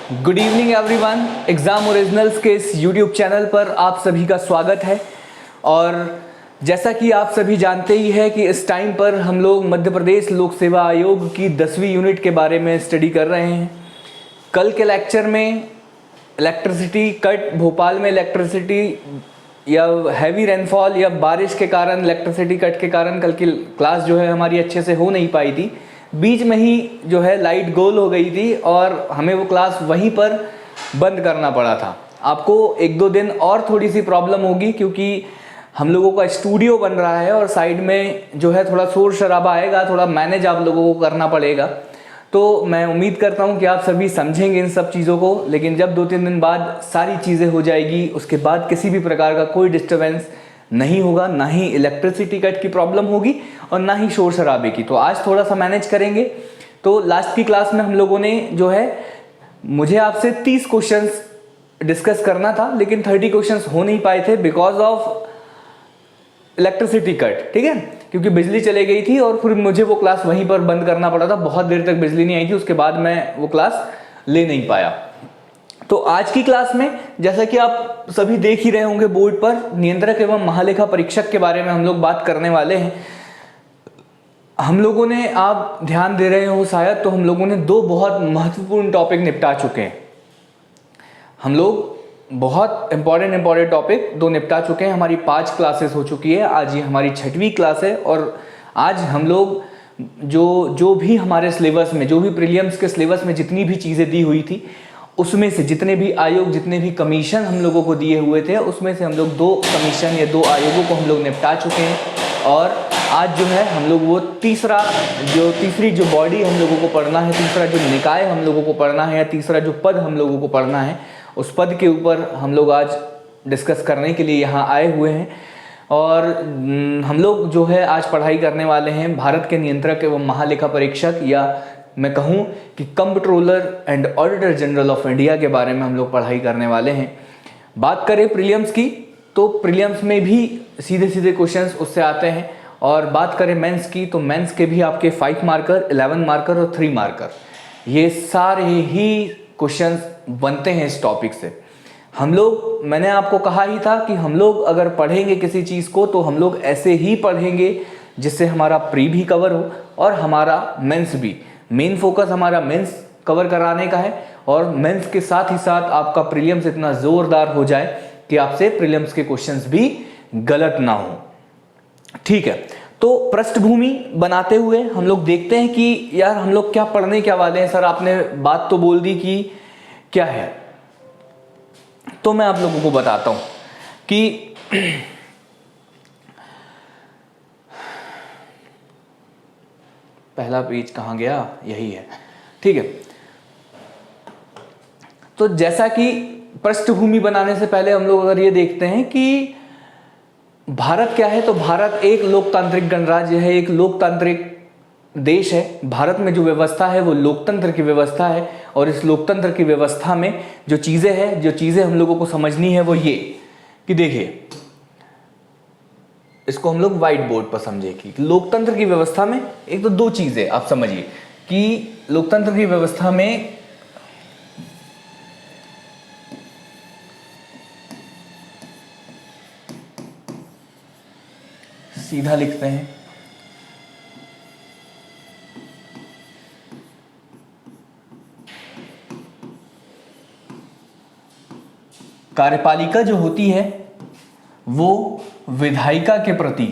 Good evening everyone. Exam originals के इस YouTube channel पर आप सभी का स्वागत है। और जैसा कि आप सभी जानते ही है कि इस टाइम पर हम लोग मध्य प्रदेश लोक सेवा आयोग की 10वीं यूनिट के बारे में स्टडी कर रहे हैं। कल के लेक्चर में इलेक्ट्रिसिटी कट, भोपाल में इलेक्ट्रिसिटी या हैवी रेनफॉल या बारिश के कारण इलेक्ट्रिसिटी कट के कारण कल की क्लास जो है हमारी अच्छे से हो नहीं पाई थी। बीच में ही जो है लाइट गोल हो गई थी और हमें वो क्लास वहीं पर बंद करना पड़ा था। आपको एक दो दिन और थोड़ी सी प्रॉब्लम होगी क्योंकि हम लोगों का स्टूडियो बन रहा है और साइड में जो है थोड़ा शोर शराबा आएगा, थोड़ा मैनेज आप लोगों को करना पड़ेगा। तो मैं उम्मीद करता हूं कि आप सभी समझेंगे इन सब चीज़ों को, लेकिन जब 2-3 दिन बाद सारी चीज़ें हो जाएगी उसके बाद किसी भी प्रकार का कोई डिस्टर्बेंस नहीं होगा, ना ही इलेक्ट्रिसिटी कट की प्रॉब्लम होगी और ना ही शोर शराबे की। तो आज थोड़ा सा मैनेज करेंगे। तो लास्ट की क्लास में हम लोगों ने जो है, मुझे आपसे 30 क्वेश्चंस डिस्कस करना था लेकिन 30 क्वेश्चंस हो नहीं पाए थे बिकॉज ऑफ इलेक्ट्रिसिटी कट। ठीक है, क्योंकि बिजली चले गई थी और फिर मुझे वो क्लास वहीं पर बंद करना पड़ा था। बहुत देर तक बिजली नहीं आई थी, उसके बाद मैं वो क्लास ले नहीं पाया। तो आज की क्लास में जैसा कि आप सभी देख ही रहे होंगे बोर्ड पर, नियंत्रक एवं महालेखा परीक्षक के बारे में हम लोग बात करने वाले हैं। हम लोगों ने, आप ध्यान दे रहे हो शायद, तो हम लोगों ने 2 बहुत महत्वपूर्ण टॉपिक निपटा चुके हैं। हम लोग बहुत इंपॉर्टेंट टॉपिक 2 निपटा चुके हैं। हमारी 5 क्लासेस हो चुकी है, आज ये हमारी 6वीं क्लास है। और आज हम लोग जो भी हमारे सिलेबस में, जो भी प्रीलिम्स के सिलेबस में जितनी भी चीज़ें दी हुई थी, उसमें से जितने भी आयोग, जितने भी कमीशन हम लोगों को दिए हुए थे, उसमें से हम लोग 2 कमीशन या 2 आयोगों को हम लोग निपटा चुके हैं। और आज जो है हम लोग वो तीसरी जो बॉडी हम लोगों को पढ़ना है, तीसरा जो निकाय हम लोगों को पढ़ना है, या तीसरा जो पद हम लोगों को पढ़ना है, उस पद के ऊपर हम लोग आज डिस्कस करने के लिए यहाँ आए हुए हैं। और हम लोग जो है आज पढ़ाई करने वाले हैं भारत के नियंत्रक एवं महालेखा परीक्षक, या मैं कहूँ कि comptroller and auditor general of India के बारे में हम लोग पढ़ाई करने वाले हैं। बात करें प्रीलिम्स की, तो प्रीलिम्स में भी सीधे सीधे क्वेश्चंस उससे आते हैं। और बात करें मेंस की, तो मेंस के भी आपके 5 मार्कर, 11 मार्कर और 3 मार्कर, ये सारे ही क्वेश्चंस बनते हैं इस टॉपिक से। हम लोग, मैंने आपको कहा ही था कि हम लोग अगर पढ़ेंगे किसी चीज़ को तो हम लोग ऐसे ही पढ़ेंगे जिससे हमारा प्री भी कवर हो और हमारा मेंस भी। मेन फोकस हमारा मेंस कवर कराने का है और मेंस के साथ ही साथ आपका प्रीलिम्स इतना जोरदार हो जाए कि आपसे प्रीलिम्स के क्वेश्चंस भी गलत ना हो। ठीक है, तो पृष्ठभूमि बनाते हुए हम लोग देखते हैं कि यार हम लोग क्या पढ़ने क्या वाले हैं। सर आपने बात तो बोल दी कि क्या है, तो मैं आप लोगों को बताता हूं कि पहला पेज कहां गया, यही है। ठीक है, तो जैसा कि पृष्ठभूमि बनाने से पहले हम लोग अगर ये देखते हैं कि भारत क्या है, तो भारत एक लोकतांत्रिक गणराज्य है, एक लोकतांत्रिक देश है। भारत में जो व्यवस्था है वो लोकतंत्र की व्यवस्था है। और इस लोकतंत्र की व्यवस्था में जो चीज़ें हम लोगों को समझनी है वो ये कि देखिए, इसको हम लोग व्हाइट बोर्ड पर समझे कि लोकतंत्र की व्यवस्था में एक तो 2 चीज़ें आप समझिए कि लोकतंत्र की व्यवस्था में सीधा लिखते हैं, कार्यपालिका जो होती है वो विधायिका के प्रति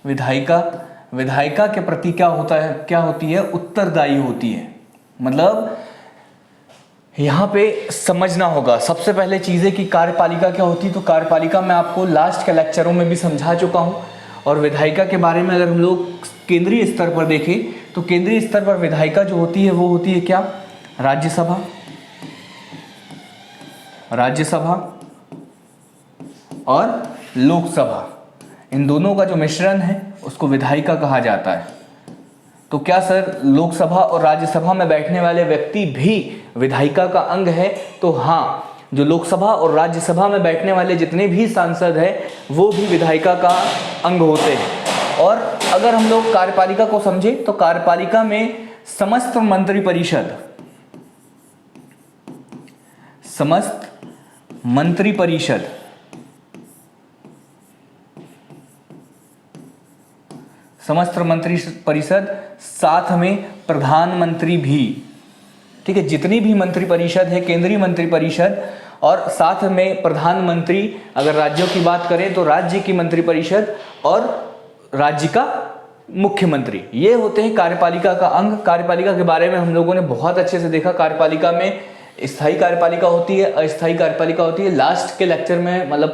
विधायिका के प्रति क्या होती है, उत्तरदायी होती है। मतलब यहाँ पे समझना होगा सबसे पहले चीज़ें कि कार्यपालिका क्या होती है। तो कार्यपालिका मैं आपको लास्ट के लेक्चरों में भी समझा चुका हूँ। और विधायिका के बारे में अगर हम लोग केंद्रीय स्तर पर देखें तो केंद्रीय स्तर पर विधायिका जो होती है वो होती है क्या, राज्यसभा और लोकसभा, इन दोनों का जो मिश्रण है उसको विधायिका कहा जाता है। तो क्या सर लोकसभा और राज्यसभा में बैठने वाले व्यक्ति भी विधायिका का अंग है? तो हाँ, जो लोकसभा और राज्यसभा में बैठने वाले जितने भी सांसद हैं वो भी विधायिका का अंग होते हैं। और अगर हम लोग कार्यपालिका को समझें तो कार्यपालिका में समस्त मंत्रिपरिषद साथ में प्रधानमंत्री भी, ठीक है, जितनी भी मंत्रिपरिषद है, केंद्रीय मंत्रिपरिषद और साथ में प्रधानमंत्री, अगर राज्यों की बात करें तो राज्य की मंत्रिपरिषद और राज्य का मुख्यमंत्री, ये होते हैं कार्यपालिका का अंग। कार्यपालिका के बारे में हम लोगों ने बहुत अच्छे से देखा। कार्यपालिका में स्थायी कार्यपालिका होती है, अस्थायी कार्यपालिका होती है। लास्ट के लेक्चर में, मतलब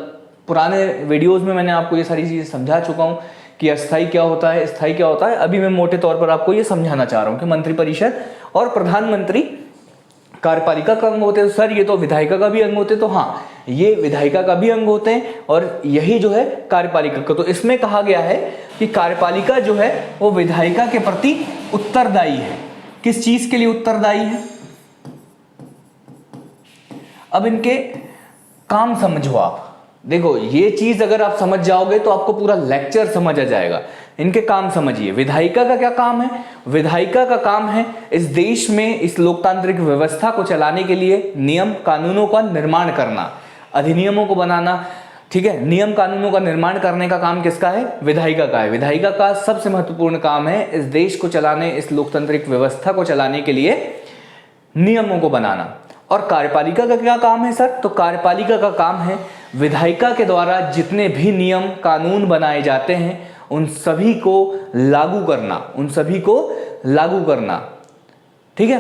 पुराने वीडियोस में मैंने आपको ये सारी चीज़ें समझा चुका हूँ कि अस्थायी क्या होता है, स्थायी क्या होता है। अभी मैं मोटे तौर पर आपको ये समझाना चाह रहा हूँ कि मंत्रिपरिषद और प्रधानमंत्री कार्यपालिका का अंग होते हैं। सर ये तो विधायिका का भी अंग होते हैं, तो हाँ, ये विधायिका का भी अंग होते हैं और यही जो है कार्यपालिका का। तो इसमें कहा गया है कि कार्यपालिका जो है वो विधायिका के प्रति उत्तरदायी है। किस चीज के लिए उत्तरदायी है? अब इनके काम समझो आप। देखो, ये चीज अगर आप समझ जाओगे तो आपको पूरा लेक्चर समझ आ जाएगा। इनके काम समझिए। विधायिका का क्या काम है? विधायिका का काम है इस देश में इस लोकतांत्रिक व्यवस्था को चलाने के लिए नियम कानूनों का निर्माण करना, अधिनियमों को बनाना, ठीक है। नियम कानूनों का निर्माण करने का काम किसका है? विधायिका का है। विधायिका का सबसे महत्वपूर्ण काम है इस देश को चलाने, इस लोकतांत्रिक व्यवस्था को चलाने के लिए नियमों को बनाना। और कार्यपालिका का क्या काम है सर? तो कार्यपालिका का काम है विधायिका के द्वारा जितने भी नियम कानून बनाए जाते हैं उन सभी को लागू करना, ठीक है।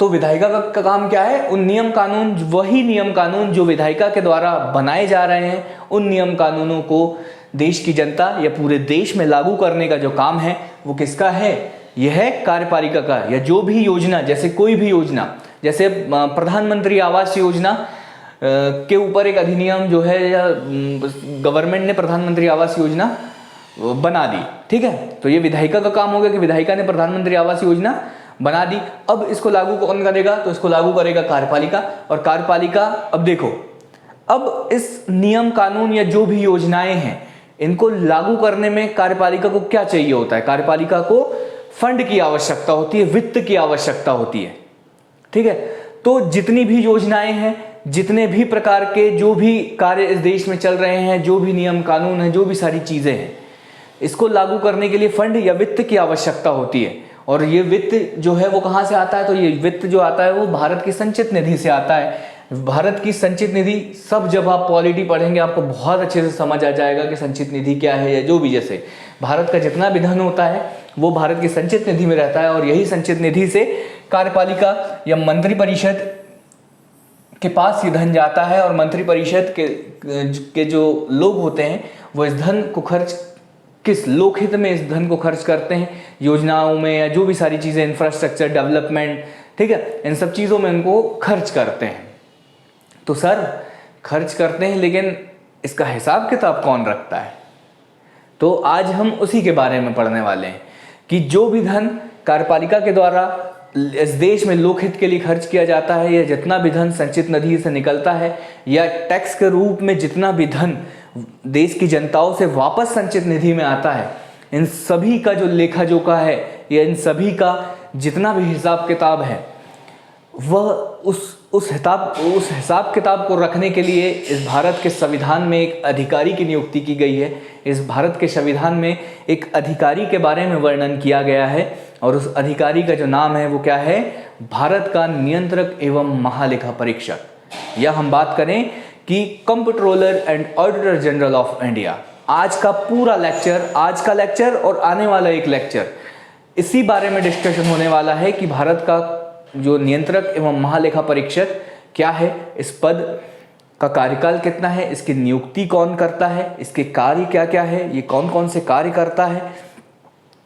तो विधायिका का काम क्या है? उन नियम कानून, वही नियम कानून जो विधायिका के द्वारा बनाए जा रहे हैं, उन नियम कानूनों को देश की जनता या पूरे देश में लागू करने का जो काम है वो किसका है? यह है कार्यपालिका का। या जो भी योजना, जैसे कोई भी योजना, जैसे प्रधानमंत्री आवास योजना के ऊपर एक अधिनियम जो है, या गवर्नमेंट ने प्रधानमंत्री आवास योजना बना दी, ठीक है। तो ये विधायिका का काम हो गया कि विधायिका ने प्रधानमंत्री आवास योजना बना दी। अब इसको लागू कौन करेगा? तो इसको लागू करेगा कार्यपालिका। और कार्यपालिका, अब देखो, अब इस नियम कानून या जो भी योजनाएं हैं इनको लागू करने में कार्यपालिका को क्या चाहिए होता है? कार्यपालिका को फंड की आवश्यकता होती है, वित्त की आवश्यकता होती है, ठीक है। तो जितनी भी योजनाएं हैं, जितने भी प्रकार के जो भी कार्य इस देश में चल रहे हैं, जो भी नियम कानून है, जो भी सारी चीजें हैं, इसको लागू करने के लिए फंड या वित्त की आवश्यकता होती है। और ये वित्त जो है वो कहाँ से आता है? तो ये वित्त जो आता है वो भारत की संचित निधि से आता है। भारत की संचित निधि, सब जब आप पॉलिटी पढ़ेंगे आपको बहुत अच्छे से समझ आ जाएगा कि संचित निधि क्या है, या जो भी, जैसे भारत का जितना भी धन होता है वो भारत की संचित निधि में रहता है। और यही संचित निधि से कार्यपालिका या मंत्रिपरिषद के पास ये धन जाता है। और मंत्रिपरिषद के जो लोग होते हैं वो इस धन को किस लोकहित में इस धन को खर्च करते हैं, योजनाओं में या जो भी सारी चीजें, इंफ्रास्ट्रक्चर डेवलपमेंट, ठीक है, इन सब चीजों में उनको खर्च करते हैं। तो सर खर्च करते हैं, लेकिन इसका हिसाब किताब कौन रखता है? तो आज हम उसी के बारे में पढ़ने वाले हैं कि जो भी धन कार्यपालिका के द्वारा इस देश में लोकहित के लिए खर्च किया जाता है, या जितना भी धन संचित निधि से निकलता है, या टैक्स के रूप में जितना भी धन देश की जनताओं से वापस संचित निधि में आता है, इन सभी का जो लेखा जोखा है, या इन सभी का जितना भी हिसाब किताब है, वह उस हिसाब किताब को रखने के लिए इस भारत के संविधान में एक अधिकारी की नियुक्ति की गई है। इस भारत के संविधान में एक अधिकारी के बारे में वर्णन किया गया है, और उस अधिकारी का जो नाम है वो क्या है? भारत का नियंत्रक एवं महालेखा परीक्षक, या हम बात करें कि comptroller and auditor general of India. आज का पूरा लेक्चर, आज का लेक्चर और आने वाला एक लेक्चर इसी बारे में डिस्कशन होने वाला है कि भारत का जो नियंत्रक एवं महालेखा परीक्षक क्या है, इस पद का कार्यकाल कितना है, इसकी नियुक्ति कौन करता है, इसके कार्य क्या क्या है, ये कौन कौन से कार्य करता है,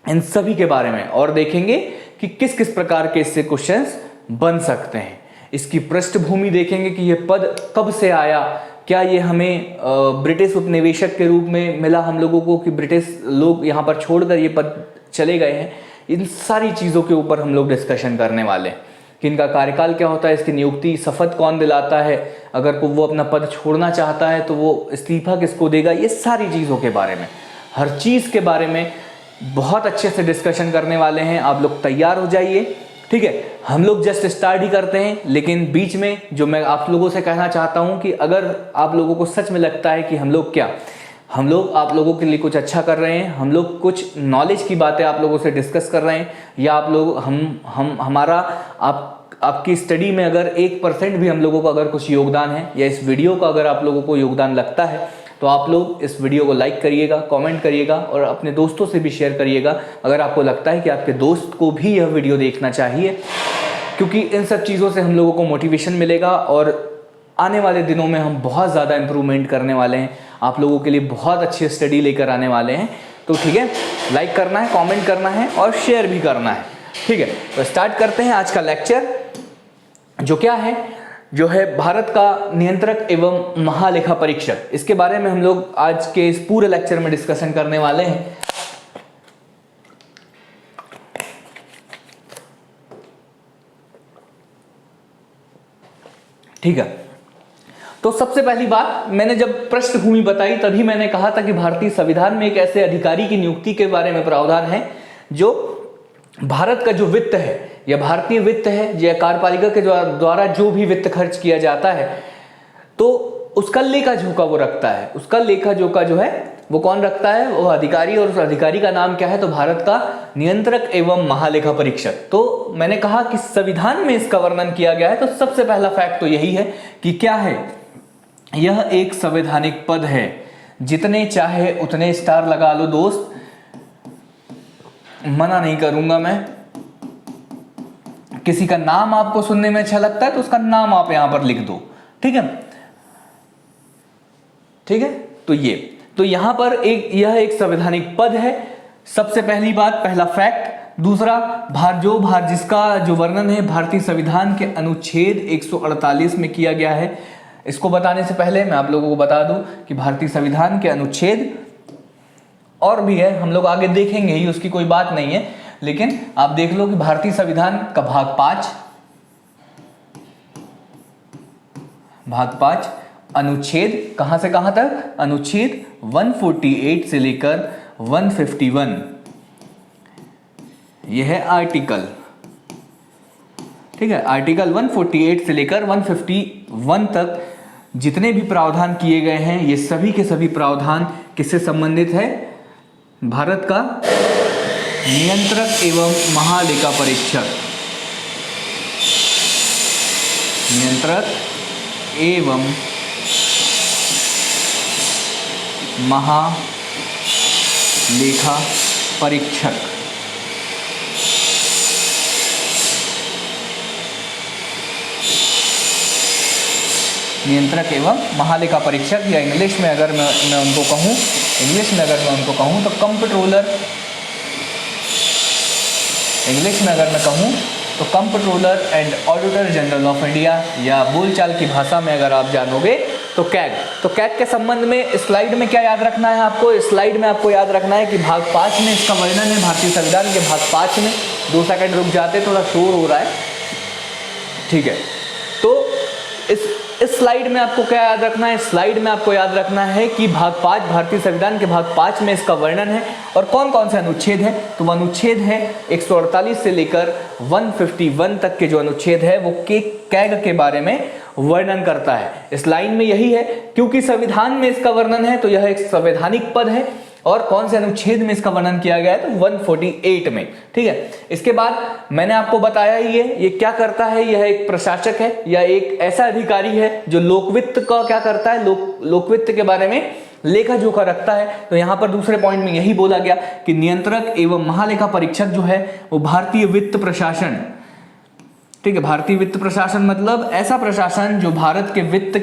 इन सभी के बारे में। और देखेंगे कि किस किस प्रकार के इससे क्वेश्चंस बन सकते हैं। इसकी पृष्ठभूमि देखेंगे कि यह पद कब से आया, क्या ये हमें ब्रिटिश उपनिवेशक के रूप में मिला हम लोगों को, कि ब्रिटिश लोग यहाँ पर छोड़कर ये पद चले गए हैं, इन सारी चीज़ों के ऊपर हम लोग डिस्कशन करने वाले हैं कि इनका कार्यकाल क्या होता है, इसकी नियुक्ति शपथ कौन दिलाता है, अगर वो अपना पद छोड़ना चाहता है तो वो इस्तीफा किसको देगा, ये सारी चीज़ों के बारे में, हर चीज़ के बारे में बहुत अच्छे से डिस्कशन करने वाले हैं। आप लोग तैयार हो जाइए, ठीक है। हम लोग जस्ट स्टार्ट ही करते हैं, लेकिन बीच में जो मैं आप लोगों से कहना चाहता हूं कि अगर आप लोगों को सच में लगता है कि हम लोग आप लोगों के लिए कुछ अच्छा कर रहे हैं, हम लोग कुछ नॉलेज की बातें आप लोगों से डिस्कस कर रहे हैं, या आप लोग हमारा आपकी स्टडी में अगर 1% भी हम लोगों का अगर कुछ योगदान है, या इस वीडियो का अगर आप लोगों को योगदान लगता है, तो आप लोग इस वीडियो को लाइक करिएगा, कमेंट करिएगा और अपने दोस्तों से भी शेयर करिएगा अगर आपको लगता है कि आपके दोस्त को भी यह वीडियो देखना चाहिए, क्योंकि इन सब चीज़ों से हम लोगों को मोटिवेशन मिलेगा और आने वाले दिनों में हम बहुत ज़्यादा इम्प्रूवमेंट करने वाले हैं, आप लोगों के लिए बहुत अच्छी स्टडी लेकर आने वाले हैं। तो ठीक है, लाइक करना है, कमेंट करना है और शेयर भी करना है, ठीक है। तो स्टार्ट करते हैं आज का लेक्चर, जो क्या है, जो है भारत का नियंत्रक एवं महालेखा परीक्षक। इसके बारे में हम लोग आज के इस पूरे लेक्चर में डिस्कशन करने वाले हैं। ठीक है, तो सबसे पहली बात, मैंने जब पृष्ठभूमि बताई तभी मैंने कहा था कि भारतीय संविधान में एक ऐसे अधिकारी की नियुक्ति के बारे में प्रावधान है जो भारत का जो वित्त है या भारतीय वित्त है या कार्यपालिका के द्वारा जो भी वित्त खर्च किया जाता है, तो उसका लेखा जोखा वो रखता है। उसका लेखा जोखा जो है वो कौन रखता है, वो अधिकारी, और उस अधिकारी का नाम क्या है, तो भारत का नियंत्रक एवं महालेखा परीक्षक। तो मैंने कहा कि संविधान में इसका वर्णन किया गया है, तो सबसे पहला फैक्ट तो यही है कि क्या है, यह एक संवैधानिक पद है। जितने चाहे उतने स्टार लगा लो दोस्त, मना नहीं करूंगा मैं। किसी का नाम आपको सुनने में अच्छा लगता है तो उसका नाम आप यहां पर लिख दो, ठीक है, ठीक है। तो यहां पर यह एक संवैधानिक पद है, सबसे पहली बात, पहला फैक्ट। दूसरा, जिसका जो वर्णन है भारतीय संविधान के अनुच्छेद 148 में किया गया है। इसको बताने से पहले मैं आप लोगों को बता दूं कि भारतीय संविधान के अनुच्छेद और भी है, हम लोग आगे देखेंगे ही, उसकी कोई बात नहीं है, लेकिन आप देख लो कि भारतीय संविधान का भाग 5 अनुच्छेद कहां से कहां तक, अनुच्छेद 148 से लेकर 151, यह है आर्टिकल, ठीक है। आर्टिकल 148 से लेकर 151 तक जितने भी प्रावधान किए गए हैं, ये सभी के सभी प्रावधान किससे संबंधित है, भारत का नियंत्रक एवं महालेखा परीक्षक, नियंत्रक एवं महालेखा परीक्षक। नियंत्रक एवं महालेखा परीक्षक, या इंग्लिश में अगर मैं उनको कहूं तो कंप्ट्रोलर, इंग्लिश में अगर मैं कहूं तो comptroller and auditor general of India, या बोलचाल की भाषा में अगर आप जानोगे तो कैग। तो कैग के संबंध में स्लाइड में क्या याद रखना है आपको, स्लाइड में आपको याद रखना है कि भाग 5 में इसका वर्णन है, भारतीय संविधान के भाग 5 में। 2 सेकंड रुक जाते, थोड़ा शोर हो रहा है, ठीक है। तो इस स्लाइड में आपको क्या याद रखना है, स्लाइड में आपको याद रखना है कि भाग 5, भारतीय संविधान के भाग 5 में इसका वर्णन है, और कौन कौन से अनुच्छेद है, तो वो अनुच्छेद है 148 से लेकर 151 तक के जो अनुच्छेद है वो कैग के बारे में वर्णन करता है। इस लाइन में यही है, क्योंकि संविधान में इसका वर्णन है तो यह एक संवैधानिक पद है, और कौन से अनुच्छेद में इसका वर्णन किया गया है, तो 148 में, ठीक है। इसके बाद मैंने आपको बताया ही ये क्या करता है, यह एक प्रशासक है या एक ऐसा अधिकारी है जो लोकवित्त का क्या करता है, लोकवित्त के बारे में लेखा जोखा रखता है। तो यहां पर दूसरे पॉइंट में यही बोला गया कि नियंत्रक एवं महालेखा परीक्षक जो है वो भारतीय वित्त प्रशासन, ठीक है, भारतीय वित्त प्रशासन मतलब ऐसा प्रशासन जो भारत के वित्त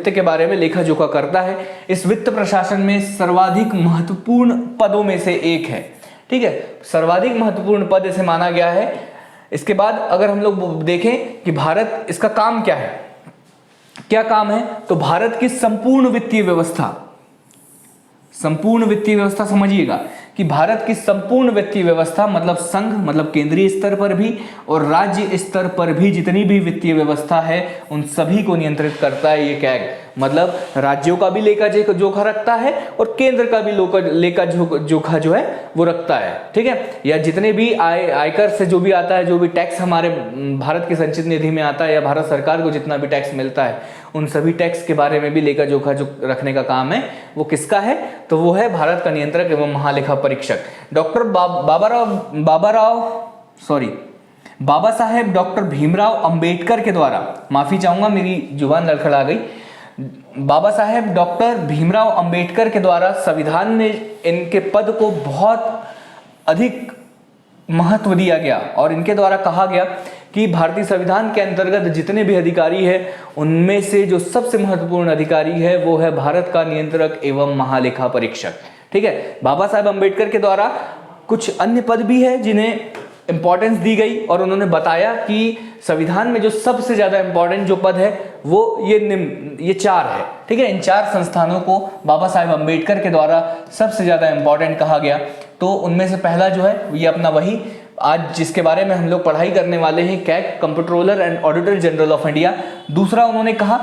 के बारे में लेखा जोखा करता है। इस वित्त प्रशासन में सर्वाधिक महत्वपूर्ण पदों में से एक है, ठीक है, सर्वाधिक महत्वपूर्ण पद इसे माना गया है। इसके बाद अगर हम लोग देखें कि भारत, इसका काम क्या है, क्या काम है, तो भारत की संपूर्ण वित्तीय व्यवस्था समझिएगा कि भारत की संपूर्ण वित्तीय व्यवस्था, मतलब संघ, मतलब केंद्रीय स्तर पर भी और राज्य स्तर पर भी जितनी भी वित्तीय व्यवस्था है उन सभी को नियंत्रित करता है ये कैग। मतलब राज्यों का भी लेखा जोखा रखता है और केंद्र का भी लेखा जोखा जो है वो रखता है, ठीक है। या जितने भी आयकर से जो भी आता है, जो भी टैक्स हमारे भारत की संचित निधि में आता है या भारत सरकार को जितना भी टैक्स मिलता है, उन सभी टैक्स के बारे में भी लेखा जोखा जो रखने का काम है वो किसका है, तो वो है भारत का नियंत्रक एवं महालेखा परीक्षक डॉक्टर बाबा साहेब डॉक्टर भीमराव अंबेडकर के द्वारा, माफी चाहूंगा मेरी जुबान लड़खड़ा गई, बाबा साहेब डॉक्टर भीमराव अंबेडकर के द्वारा संविधान में इनके पद को बहुत अधिक महत्व दिया गया और इनके द्वारा कहा गया कि भारतीय संविधान के अंतर्गत जितने भी अधिकारी हैं उनमें से जो सबसे महत्वपूर्ण अधिकारी है वो है भारत का नियंत्रक एवं महालेखा परीक्षक, ठीक है। बाबा साहेब अंबेडकर के द्वारा कुछ अन्य पद भी है जिन्हें इंपॉर्टेंस दी गई और उन्होंने बताया कि संविधान में जो सबसे ज्यादा इंपॉर्टेंट जो पद है वो ये 4 है, ठीक है। इन 4 संस्थानों को बाबा साहेब अंबेडकर के द्वारा सबसे ज्यादा इंपॉर्टेंट कहा गया। तो उनमें से पहला जो है ये अपना वही आज जिसके बारे में हम लोग पढ़ाई करने वाले हैं, CAG, comptroller and auditor general of India. दूसरा उन्होंने कहा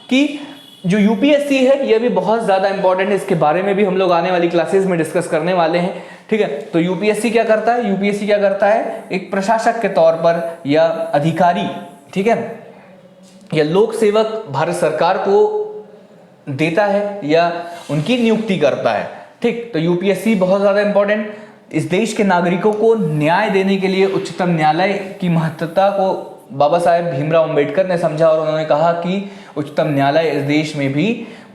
कि जो यूपीएससी है ये भी बहुत ज्यादा इंपॉर्टेंट है, इसके बारे में भी हम लोग आने वाली क्लासेस में डिस्कस करने वाले हैं, ठीक है। तो यूपीएससी क्या करता है, यूपीएससी क्या करता है, एक प्रशासक के तौर पर या अधिकारी, ठीक है, या लोक सेवक भारत सरकार को देता है या उनकी नियुक्ति करता है, ठीक। तो यूपीएससी बहुत ज्यादा इंपॉर्टेंट, इस देश के नागरिकों को न्याय देने के लिए उच्चतम न्यायालय की महत्वता को बाबा साहेब भीमराव अंबेडकर ने समझा और उन्होंने कहा कि उच्चतम न्यायालय इस देश में भी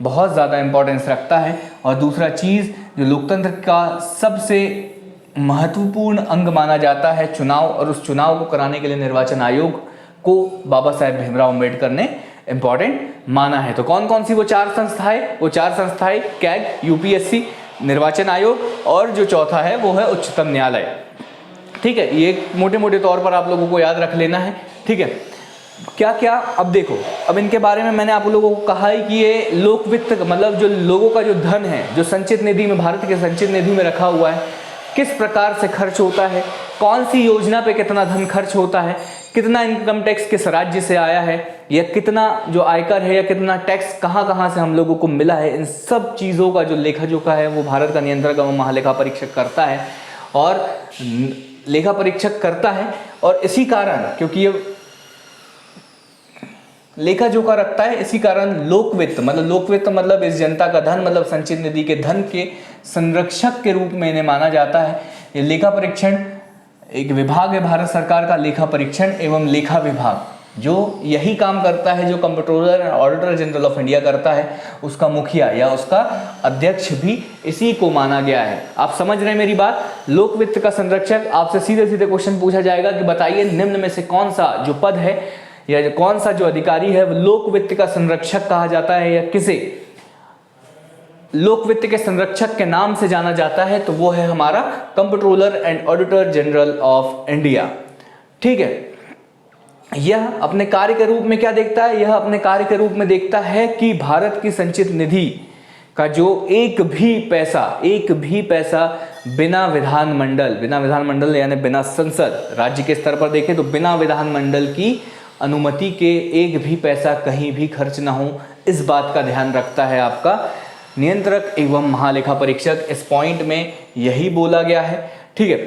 बहुत ज़्यादा इंपॉर्टेंस रखता है। और दूसरा चीज़ जो लोकतंत्र का सबसे महत्वपूर्ण अंग माना जाता है चुनाव, और उस चुनाव को कराने के लिए निर्वाचन आयोग को बाबा साहेब भीमराव अंबेडकर ने इंपॉर्टेंट माना है। तो कौन कौन सी वो 4 संस्थाएं, वो 4 संस्थाएं कैग, यूपीएससी, निर्वाचन आयोग और जो चौथा है वो है उच्चतम न्यायालय, ठीक है। ये मोटे मोटे तौर पर आप लोगों को याद रख लेना है, ठीक है। क्या क्या, अब देखो, अब इनके बारे में मैंने आप लोगों को कहा है कि ये लोक वित्त, मतलब जो लोगों का जो धन है जो संचित निधि में, भारत के संचित निधि में रखा हुआ है, किस प्रकार से खर्च होता है, कौन सी योजना पे कितना धन खर्च होता है, कितना इनकम टैक्स किस राज्य से आया है, या कितना जो आयकर है या कितना टैक्स कहाँ कहाँ से हम लोगों को मिला है, इन सब चीज़ों का जो लेखा जोखा है वो भारत का नियंत्रक एवं महालेखा परीक्षक करता है। और लेखा परीक्षक करता है और इसी कारण, क्योंकि ये लेखा जोखा रखता है, इसी कारण लोक वित्त मतलब इस जनता का धन, मतलब संचित निधि के धन के संरक्षक के रूप में इन्हें माना जाता है। ये लेखा परीक्षण एक विभाग है भारत सरकार का, लेखा परीक्षण एवं लेखा विभाग, जो यही काम करता है जो comptroller and auditor general of India करता है, उसका मुखिया या उसका अध्यक्ष भी इसी को माना गया है। आप समझ रहे हैं मेरी बात। लोक वित्त का संरक्षक, आपसे सीधे सीधे क्वेश्चन पूछा जाएगा कि बताइए निम्न में से कौन सा जो पद है या कौन सा जो अधिकारी है वो लोक वित्त का संरक्षक कहा जाता है या किसे लोक वित्त के संरक्षक के नाम से जाना जाता है, तो वो है हमारा comptroller and auditor general of India, ठीक है। यह अपने कार्य के रूप में क्या देखता है, यह अपने कार्य के रूप में देखता है कि भारत की संचित निधि का जो एक भी पैसा बिना विधानमंडल यानी बिना संसद, राज्य के स्तर पर देखें तो बिना विधानमंडल की अनुमति के एक भी पैसा कहीं भी खर्च ना हो, इस बात का ध्यान रखता है आपका नियंत्रक एवं महालेखा परीक्षक। इस पॉइंट में यही बोला गया है, ठीक है।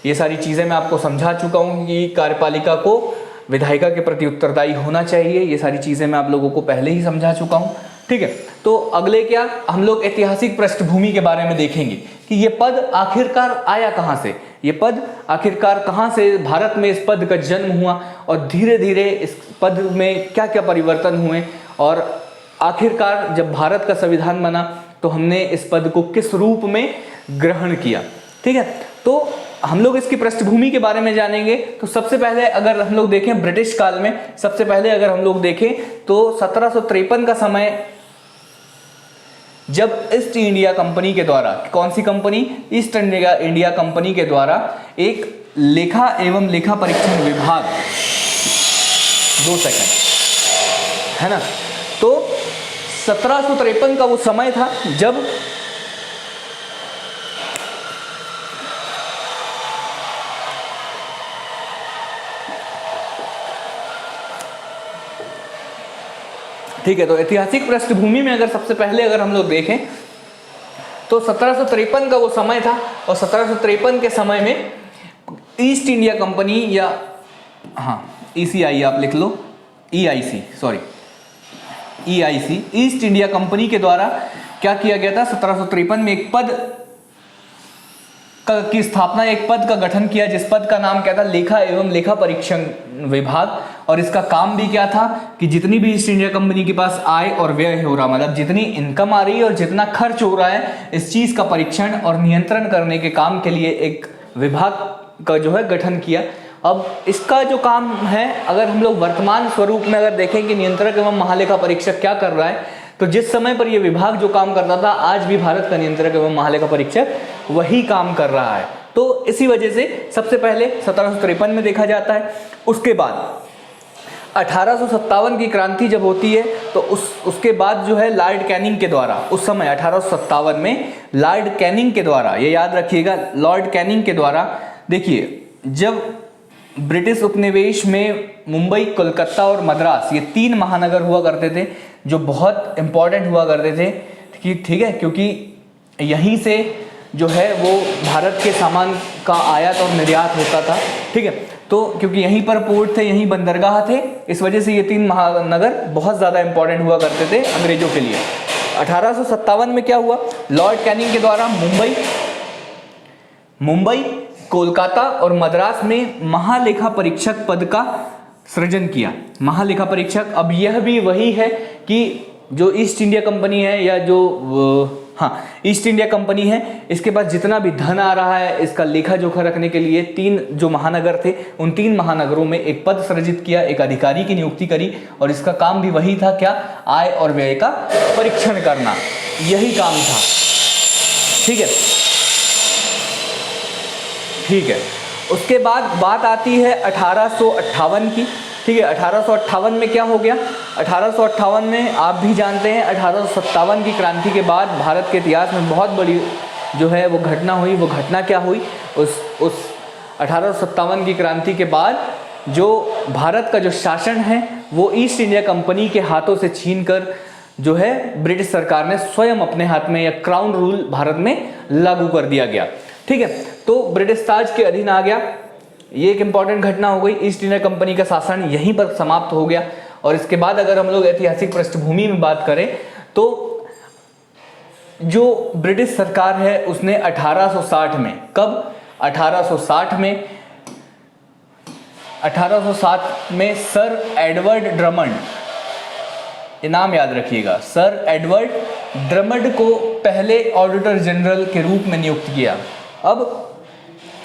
ये सारी चीजें मैं आपको समझा चुका हूं कि कार्यपालिका को विधायिका के प्रति उत्तरदायी होना चाहिए, ये सारी चीजें मैं आप लोगों को पहले ही समझा चुका हूं, ठीक है। तो अगले क्या, हम लोग ऐतिहासिक पृष्ठभूमि के बारे में देखेंगे कि ये पद आखिरकार आया कहां से, ये पद आखिरकार कहां से, भारत में इस पद का जन्म हुआ और धीरे धीरे इस पद में क्या क्या परिवर्तन हुए, और आखिरकार जब भारत का संविधान बना तो हमने इस पद को किस रूप में ग्रहण किया, ठीक है। तो हम लोग इसकी पृष्ठभूमि के बारे में जानेंगे। तो सबसे पहले अगर हम लोग देखें ब्रिटिश काल में, सबसे पहले अगर हम लोग देखें तो 1753 का समय, जब ईस्ट इंडिया कंपनी के द्वारा, कौन सी कंपनी, ईस्ट इंडिया कंपनी के द्वारा एक लेखा एवं लेखा परीक्षण विभाग, 2 सेकंड, है ना। तो 1753 का वो समय था जब ठीक है, तो ऐतिहासिक पृष्ठभूमि में अगर सबसे पहले अगर हम लोग देखें तो 1753 का वो समय था, और 1753 के समय में ईस्ट इंडिया कंपनी या ECI आप लिख लो, EIC sorry EIC east India company के द्वारा क्या किया गया था, 1753 में एक पद की स्थापना, एक पद का गठन किया, जिस पद का नाम क्या था, लेखा एवं लेखा परीक्षण विभाग। और इसका काम भी क्या था कि जितनी भी ईस्ट इंडिया कंपनी के पास आय और व्यय हो रहा, मतलब जितनी इनकम आ रही है और जितना खर्च हो रहा है, इस चीज का परीक्षण और नियंत्रण करने के काम के लिए एक विभाग का जो है गठन किया। अब इसका जो काम है, अगर हम लोग वर्तमान स्वरूप में अगर देखें कि नियंत्रक एवं महालेखा परीक्षक क्या कर रहा है, तो जिस समय पर यह विभाग जो काम करता था, आज भी भारत का नियंत्रक एवं महालेखा परीक्षक वही काम कर रहा है। तो इसी वजह से सबसे पहले 1753 में देखा जाता है। उसके बाद 1857 की क्रांति जब होती है, तो उसके बाद जो है लॉर्ड कैनिंग के द्वारा, उस समय 1857 में लॉर्ड कैनिंग के द्वारा, ये याद रखिएगा, लॉर्ड कैनिंग के द्वारा, देखिए जब ब्रिटिश उपनिवेश में मुंबई, कोलकाता और मद्रास, ये 3 महानगर हुआ करते थे जो बहुत इंपॉर्टेंट हुआ करते थे कि ठीक है, क्योंकि यहीं से जो है वो भारत के सामान का आयात और निर्यात होता था। ठीक है, तो क्योंकि यहीं पर पोर्ट थे, यहीं बंदरगाह थे, इस वजह से ये 3 महानगर बहुत ज़्यादा इंपॉर्टेंट हुआ करते थे अंग्रेजों के लिए। 1857 में क्या हुआ, लॉर्ड कैनिंग के द्वारा मुंबई, कोलकाता और मद्रास में महालेखा परीक्षक पद का सृजन किया। महालेखा परीक्षक, अब यह भी वही है कि जो ईस्ट इंडिया कंपनी है या जो ईस्ट इंडिया कंपनी है, इसके पास जितना भी धन आ रहा है, इसका लेखा जोखा रखने के लिए 3 जो महानगर थे, उन 3 महानगरों में एक पद सृजित किया, एक अधिकारी की नियुक्ति करी, और इसका काम भी वही था, क्या, आय और व्यय का परीक्षण करना, यही काम था। ठीक है, ठीक है। उसके बाद बात आती है 1858 की। ठीक है, 1858 में क्या हो गया, 1858 में आप भी जानते हैं 1857 की क्रांति के बाद भारत के इतिहास में बहुत बड़ी जो है वो घटना हुई। वो घटना क्या हुई, उस 1857 की क्रांति के बाद जो भारत का जो शासन है वो ईस्ट इंडिया कंपनी के हाथों से छीनकर जो है ब्रिटिश सरकार ने स्वयं अपने हाथ में, या क्राउन रूल भारत में लागू कर दिया गया। ठीक है, तो ब्रिटिश ताज के अधीन आ गया। ये एक इंपॉर्टेंट घटना हो गई, ईस्ट इंडिया कंपनी का शासन यहीं पर समाप्त हो गया। और इसके बाद अगर हम लोग ऐतिहासिक पृष्ठभूमि में बात करें तो जो ब्रिटिश सरकार है उसने 1860 में, कब, 1860 में सर एडवर्ड ड्रमंड, ये नाम याद रखिएगा, सर एडवर्ड ड्रमंड को पहले ऑडिटर जनरल के रूप में नियुक्त किया। अब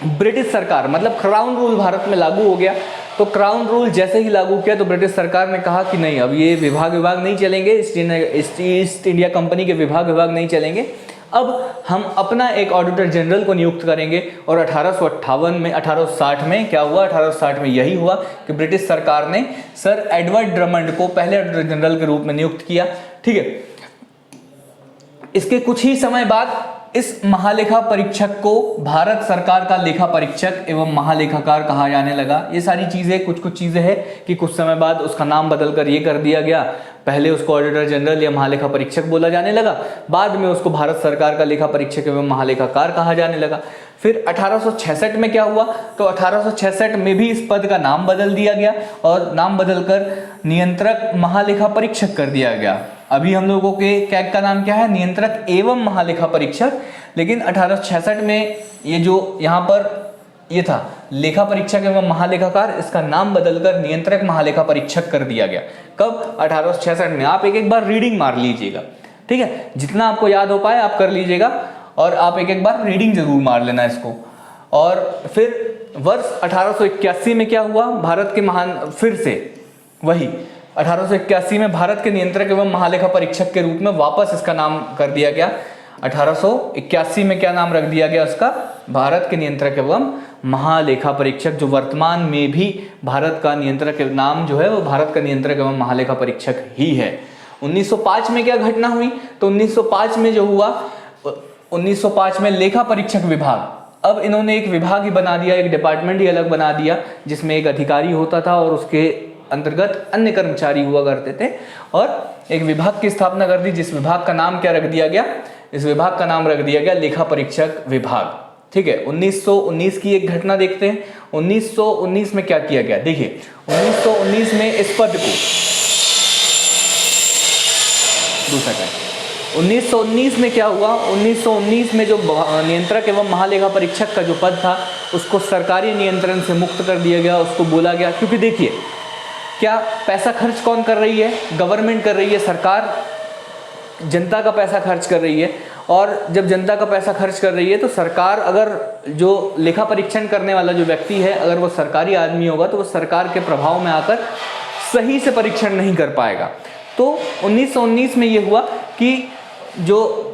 ब्रिटिश सरकार, मतलब क्राउन रूल भारत में लागू हो गया, तो क्राउन रूल जैसे ही लागू किया तो ब्रिटिश सरकार ने कहा कि नहीं, अब ये विभाग नहीं चलेंगे, ईस्ट इंडिया कंपनी के विभाग नहीं चलेंगे, अब हम अपना एक ऑडिटर जनरल को नियुक्त करेंगे। और 1860 में क्या हुआ, 1860 में यही हुआ कि ब्रिटिश सरकार ने सर एडवर्ड ड्रमंड को पहले ऑडिटर जनरल के रूप में नियुक्त किया। ठीक है, इसके कुछ ही समय बाद इस महालेखा परीक्षक को भारत सरकार का लेखा परीक्षक एवं महालेखाकार कहा जाने लगा। ये सारी चीजें, कुछ चीजें हैं कि कुछ समय बाद उसका नाम बदलकर ये कर दिया गया, पहले उसको ऑडिटर जनरल या महालेखा परीक्षक बोला जाने लगा, बाद में उसको भारत सरकार का लेखा परीक्षक एवं महालेखाकार कहा जाने लगा। फिर 1866 में क्या हुआ, तो 1866 में भी इस पद का नाम बदल दिया गया और नाम बदलकर नियंत्रक महालेखा परीक्षक कर दिया गया। अभी हम लोगों के कैग का नाम क्या है, नियंत्रक एवं महालेखा परीक्षक, लेकिन 1866 में ये जो यहाँ पर ये था लेखा परीक्षक एवं महालेखाकार, इसका नाम बदलकर नियंत्रक महालेखा परीक्षक कर दिया गया। कब, 1866 में। आप एक बार रीडिंग मार लीजिएगा, ठीक है, जितना आपको याद हो पाए आप कर लीजिएगा, और आप एक बार रीडिंग जरूर मार लेना इसको। और फिर वर्ष 1881 में क्या हुआ, भारत के फिर से वही 1881 में भारत के नियंत्रक एवं महालेखा परीक्षक के रूप में वापस इसका नाम कर दिया गया। 1881 में क्या नाम रख दिया गया उसका, भारत के नियंत्रक एवं महालेखा परीक्षक, जो वर्तमान में भी भारत का नियंत्रक नाम जो है वो भारत का नियंत्रक एवं महालेखा परीक्षक ही है। 1905 में क्या घटना हुई, तो 1905 में जो हुआ, 1905 में लेखा परीक्षक विभाग, अब इन्होंने एक विभाग ही बना दिया, एक डिपार्टमेंट ही अलग बना दिया, जिसमें एक अधिकारी होता था और उसके अंतर्गत अन्य कर्मचारी हुआ करते थे और एक विभाग की स्थापना कर दी, जिस विभाग का नाम क्या रख दिया गया, इस विभाग का नाम रख दिया गया लेखा परीक्षक विभाग। ठीक है, 1919 की एक घटना देखते हैं। 1919 में क्या किया गया, देखिए 1919 में इस पद को, दूसरा क्या, 1919 में क्या हुआ, 1919 में जो नियंत्रक एवं महालेखा परीक्षक का जो पद था उसको सरकारी नियंत्रण से मुक्त कर दिया गया। उसको बोला गया, क्योंकि देखिए क्या पैसा खर्च कौन कर रही है, गवर्नमेंट कर रही है, सरकार जनता का पैसा खर्च कर रही है। और जब जनता का पैसा खर्च कर रही है तो सरकार, अगर जो लेखा परीक्षण करने वाला जो व्यक्ति है अगर वो सरकारी आदमी होगा तो वो सरकार के प्रभाव में आकर सही से परीक्षण नहीं कर पाएगा। तो 1919 में ये हुआ कि जो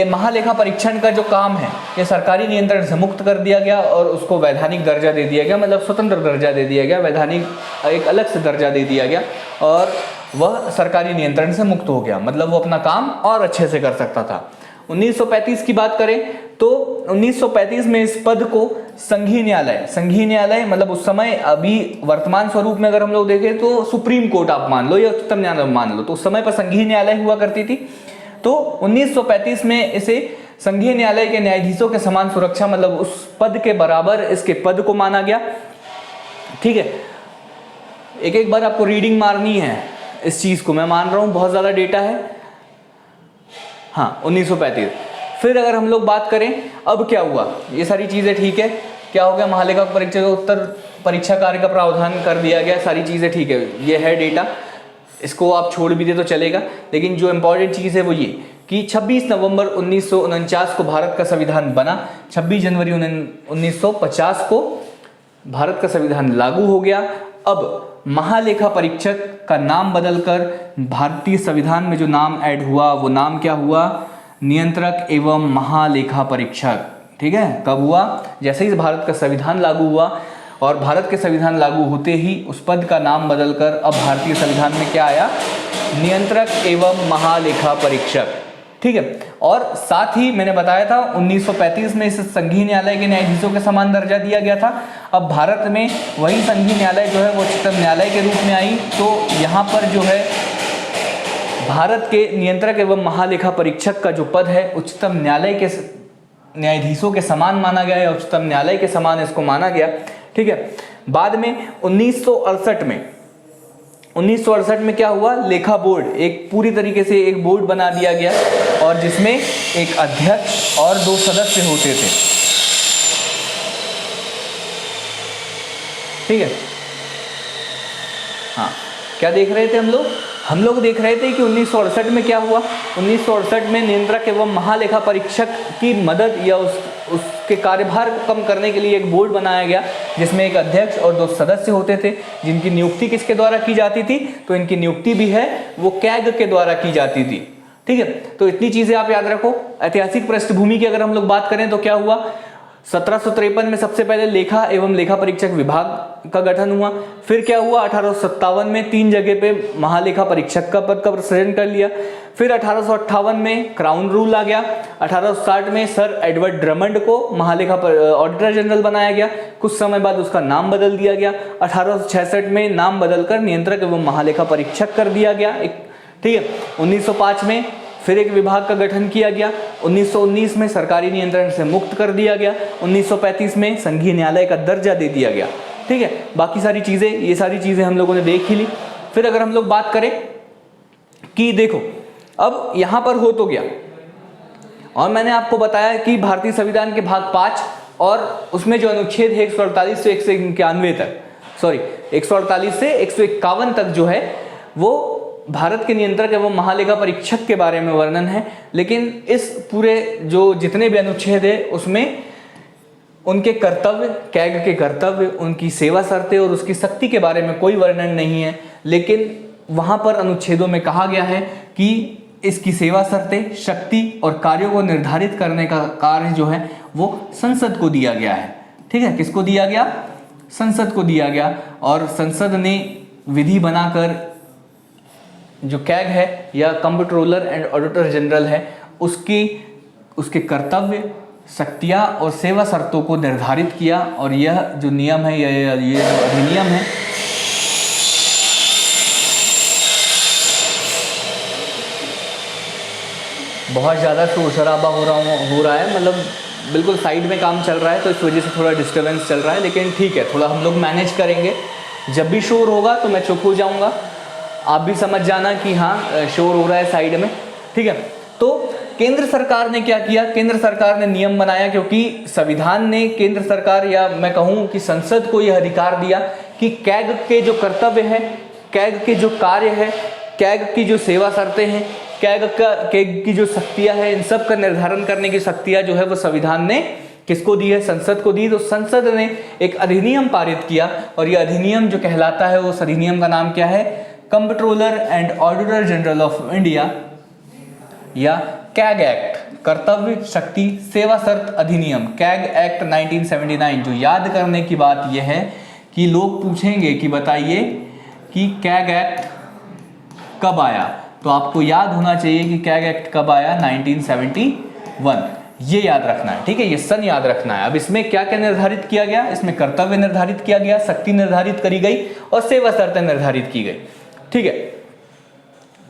महालेखा परीक्षण का जो काम है ये सरकारी नियंत्रण से मुक्त कर दिया गया और उसको वैधानिक दर्जा दे दिया गया, मतलब स्वतंत्र दर्जा दे दिया गया, वैधानिक एक अलग से दर्जा दे दिया गया और वह सरकारी नियंत्रण से मुक्त हो गया, मतलब वो अपना काम और अच्छे से कर सकता था। 1935 की बात करें तो 1935 में इस पद को संघीय न्यायालय मतलब उस समय, अभी वर्तमान स्वरूप में अगर हम लोग देखें तो सुप्रीम कोर्ट आप मान लो या उच्चतम न्यायालय मान लो, तो उस समय पर संघीय न्यायालय हुआ करती थी। तो 1935 में इसे संघीय न्यायालय के न्यायाधीशों के समान सुरक्षा, मतलब उस पद के बराबर इसके पद को माना गया। ठीक है, एक एक बार आपको रीडिंग मारनी है इस चीज को, मैं मान रहा हूं बहुत ज्यादा डेटा है। हाँ, 1935। फिर अगर हम लोग बात करें अब क्या हुआ, ये सारी चीजें ठीक है, क्या हो गया, महालेखा परीक्षक उत्तर परीक्षा कार्य का प्रावधान कर दिया गया, सारी चीजें ठीक है, ये है डेटा, इसको आप छोड़ भी दे तो चलेगा। लेकिन जो इंपॉर्टेंट चीज़ है वो ये कि 26 नवंबर 1949 को भारत का संविधान बना, 26 जनवरी 1950 को भारत का संविधान लागू हो गया। अब महालेखा परीक्षक का नाम बदलकर भारतीय संविधान में जो नाम ऐड हुआ वो नाम क्या हुआ, नियंत्रक एवं महालेखा परीक्षक। ठीक है, कब हुआ, जैसे ही भारत का संविधान लागू हुआ और भारत के संविधान लागू होते ही उस पद का नाम बदलकर अब भारतीय संविधान में क्या आया, नियंत्रक एवं महालेखा परीक्षक। ठीक है, और साथ ही मैंने बताया था 1935 में इस संघीय न्यायालय के न्यायाधीशों के समान दर्जा दिया गया था। अब भारत में वही संघीय न्यायालय जो है वो उच्चतम न्यायालय के रूप में आई, तो यहाँ पर जो है भारत के नियंत्रक एवं महालेखा परीक्षक का जो पद है उच्चतम न्यायालय के न्यायाधीशों के समान माना गया या उच्चतम न्यायालय के समान इसको माना गया। ठीक है, बाद में 1968 में क्या हुआ, लेखा बोर्ड, एक पूरी तरीके से एक बोर्ड बना दिया गया और जिसमें एक अध्यक्ष और 2 सदस्य होते थे। ठीक है, हाँ, क्या देख रहे थे हम लोग देख रहे थे कि 1968 में क्या हुआ, 1968 में नियंत्रक एवं महालेखा परीक्षक की मदद या उसके कार्यभार को कम करने के लिए एक बोर्ड बनाया गया जिसमें एक अध्यक्ष और 2 सदस्य होते थे, जिनकी नियुक्ति किसके द्वारा की जाती थी, तो इनकी नियुक्ति भी है वो कैग के द्वारा की जाती थी। ठीक है, तो इतनी चीजें आप याद रखो। ऐतिहासिक पृष्ठभूमि की अगर हम लोग बात करें तो क्या हुआ, 1753 में सबसे पहले लेखा एवं लेखा परीक्षक विभाग का गठन हुआ। फिर क्या हुआ, 1857 में 3 जगह पे महालेखा परीक्षक का पद का सृजन कर लिया। फिर 1858 में क्राउन रूल आ गया। 1860 में सर एडवर्ड ड्रमंड को महालेखा ऑडिटर जनरल बनाया गया। कुछ समय बाद उसका नाम बदल दिया गया। 1866 में नाम बदलकर नियंत्रक एवं महालेखा परीक्षक कर दिया गया। ठीक है, 1905 में फिर एक विभाग का गठन किया गया। 1919 में सरकारी नियंत्रण से मुक्त कर दिया गया। 1935 में संघीय न्यायालय का दर्जा दे दिया गया। ठीक है, बाकी सारी चीजें, ये सारी चीजें हम लोगों ने देख ही ली। फिर अगर हम लोग बात करें कि देखो अब यहां पर हो तो गया, और मैंने आपको बताया कि भारतीय संविधान के भाग 5 और उसमें जो अनुच्छेद है 148 से 191 तक, सॉरी 148 से 151 तक जो है वो भारत के नियंत्रक एवं महालेखा परीक्षक के बारे में वर्णन है। लेकिन इस पूरे जो जितने भी अनुच्छेद है उसमें उनके कर्तव्य, कैग के कर्तव्य, उनकी सेवा शर्तें और उसकी शक्ति के बारे में कोई वर्णन नहीं है। लेकिन वहां पर अनुच्छेदों में कहा गया है कि इसकी सेवा शर्तें, शक्ति और कार्यों को निर्धारित करने का कार्य जो है वो संसद को दिया गया है। ठीक है, किसको दिया गया, संसद को दिया गया। और संसद ने विधि बनाकर जो कैग है या कंप्ट्रोलर एंड ऑडिटर जनरल है उसके कर्तव्य, शक्तियाँ और सेवा शर्तों को निर्धारित किया। और यह जो नियम है, ये जो अधिनियम है बहुत ज़्यादा शोर शराबा हो रहा है, मतलब बिल्कुल साइड में काम चल रहा है, तो इस वजह से थोड़ा डिस्टर्बेंस चल रहा है, लेकिन ठीक है, थोड़ा हम लोग मैनेज करेंगे। जब भी शोर होगा तो मैं चुप हो जाऊँगा, आप भी समझ जाना कि हाँ शोर हो रहा है साइड में, ठीक है। तो केंद्र सरकार ने क्या किया, केंद्र सरकार ने नियम बनाया, क्योंकि संविधान ने केंद्र सरकार या मैं कहूँ कि संसद को यह अधिकार दिया कि कैग के जो कर्तव्य है, कैग के जो कार्य है, कैग की जो सेवा शर्तें हैं, कैग की जो शक्तियाँ हैं, इन सब का निर्धारण करने की शक्तियाँ जो है वो संविधान ने किसको दी है, संसद को दी। तो संसद ने एक अधिनियम पारित किया, और यह अधिनियम जो कहलाता है उस अधिनियम का नाम क्या है, comptroller and auditor general of India या कैग एक्ट, कर्तव्य शक्ति सेवा शर्त अधिनियम, कैग एक्ट 1979। जो याद करने की बात यह है कि लोग पूछेंगे कि बताइए कि कैग एक्ट कब आया, तो आपको याद होना चाहिए कि कैग एक्ट कब आया, 1971, ये याद रखना है, ठीक है, ये सन याद रखना है। अब इसमें क्या क्या निर्धारित किया गया, इसमें कर्तव्य निर्धारित किया गया, शक्ति निर्धारित करी गई और सेवा शर्तें निर्धारित की गई, ठीक है।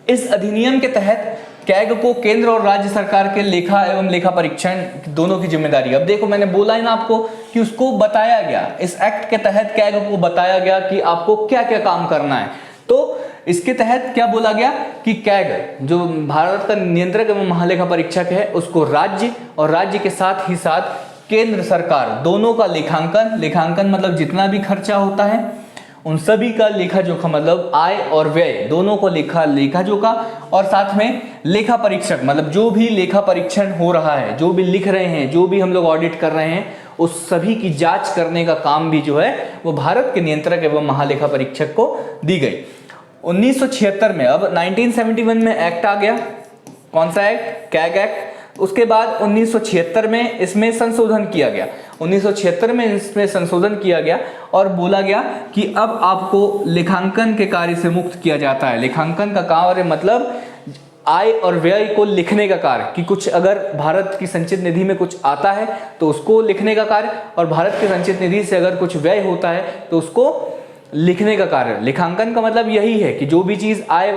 इस अधिनियम के तहत कैग को केंद्र और राज्य सरकार के लेखा एवं लेखा परीक्षण दोनों की जिम्मेदारी। अब देखो, मैंने बोला है ना आपको कि उसको बताया गया, इस एक्ट के तहत कैग को बताया गया कि आपको क्या क्या काम करना है। तो इसके तहत क्या बोला गया कि कैग जो भारत का नियंत्रक एवं महालेखा परीक्षक है, उसको राज्य और राज्य के साथ ही साथ केंद्र सरकार दोनों का लेखांकन मतलब जितना भी खर्चा होता है उन सभी का लेखा जोखा, मतलब आय और व्यय दोनों को लेखा जोखा, और साथ में लेखा परीक्षक मतलब जो भी लेखा परीक्षण हो रहा है, जो भी लिख रहे हैं, जो भी हम लोग ऑडिट कर रहे हैं, उस सभी की जांच करने का काम भी जो है वो भारत के नियंत्रक एवं महालेखा परीक्षक को दी गई 1976 में। अब 1971 में एक्ट आ गया, कौन सा एक्ट, कैग एक्ट। उसके बाद 1976 में इसमें संशोधन किया गया, 1976 में इसमें संशोधन किया गया और बोला गया कि अब आपको लेखांकन के कार्य से मुक्त किया जाता है। लेखांकन का कार्य मतलब आय और व्यय को लिखने का कार्य, कि कुछ अगर भारत की संचित निधि में कुछ आता है तो उसको लिखने का कार्य, और भारत की संचित निधि से अगर कुछ व्यय होता है तो उसको लिखने का कार्य। लेखांकन का मतलब यही है कि जो भी चीज आय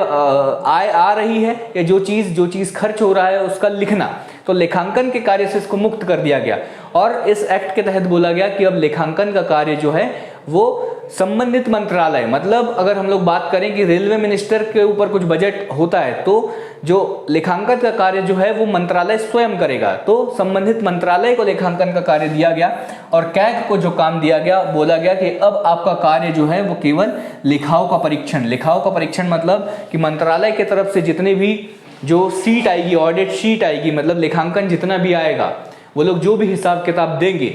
आ रही है या जो चीज खर्च हो रहा है उसका लिखना। तो लेखांकन के कार्य से इसको मुक्त कर दिया गया, और इस एक्ट के तहत बोला गया कि अब लेखांकन का कार्य जो है वो संबंधित मंत्रालय, मतलब अगर हम लोग बात करें कि रेलवे मिनिस्टर के ऊपर कुछ बजट होता है तो जो लेखांकन का कार्य जो है वो मंत्रालय स्वयं करेगा। तो संबंधित मंत्रालय को लेखांकन का कार्य दिया गया, और कैग को जो काम दिया गया, बोला गया कि अब आपका कार्य जो है वो केवल लेखाओं का परीक्षण मतलब कि मंत्रालय की तरफ से जितने भी जो सीट आएगी, ऑडिट शीट आएगी, मतलब लेखांकन जितना भी आएगा, वो लोग जो भी हिसाब किताब देंगे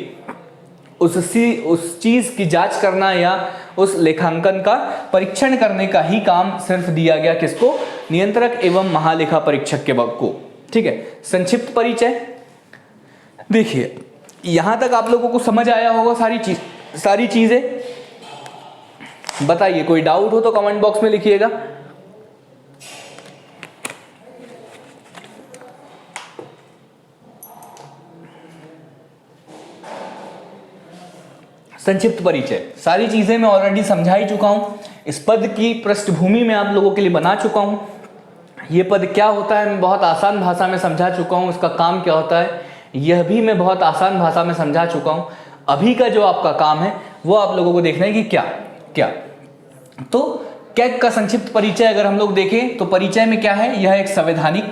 उस चीज की जांच करना या उस लेखांकन का परीक्षण करने का ही काम सिर्फ दिया गया किसको, नियंत्रक एवं महालेखा परीक्षक के को, ठीक है। संक्षिप्त परिचय देखिए, यहां तक आप लोगों को समझ आया होगा सारी चीजें। बताइए, कोई डाउट हो तो कमेंट बॉक्स में लिखिएगा। संक्षिप्त परिचय, सारी चीजें मैं ऑलरेडी समझा ही चुका हूं। इस पद की पृष्ठभूमि में आप लोगों के लिए बना चुका हूं। यह पद क्या होता है मैं बहुत आसान भाषा में समझा चुका हूं। इसका काम क्या होता है यह भी मैं बहुत आसान भाषा में समझा चुका हूं। अभी का जो आपका काम है वो आप लोगों को देखना है कि क्या। तो कैग का संक्षिप्त परिचय अगर हम लोग देखें तो परिचय में क्या है, यह एक संवैधानिक।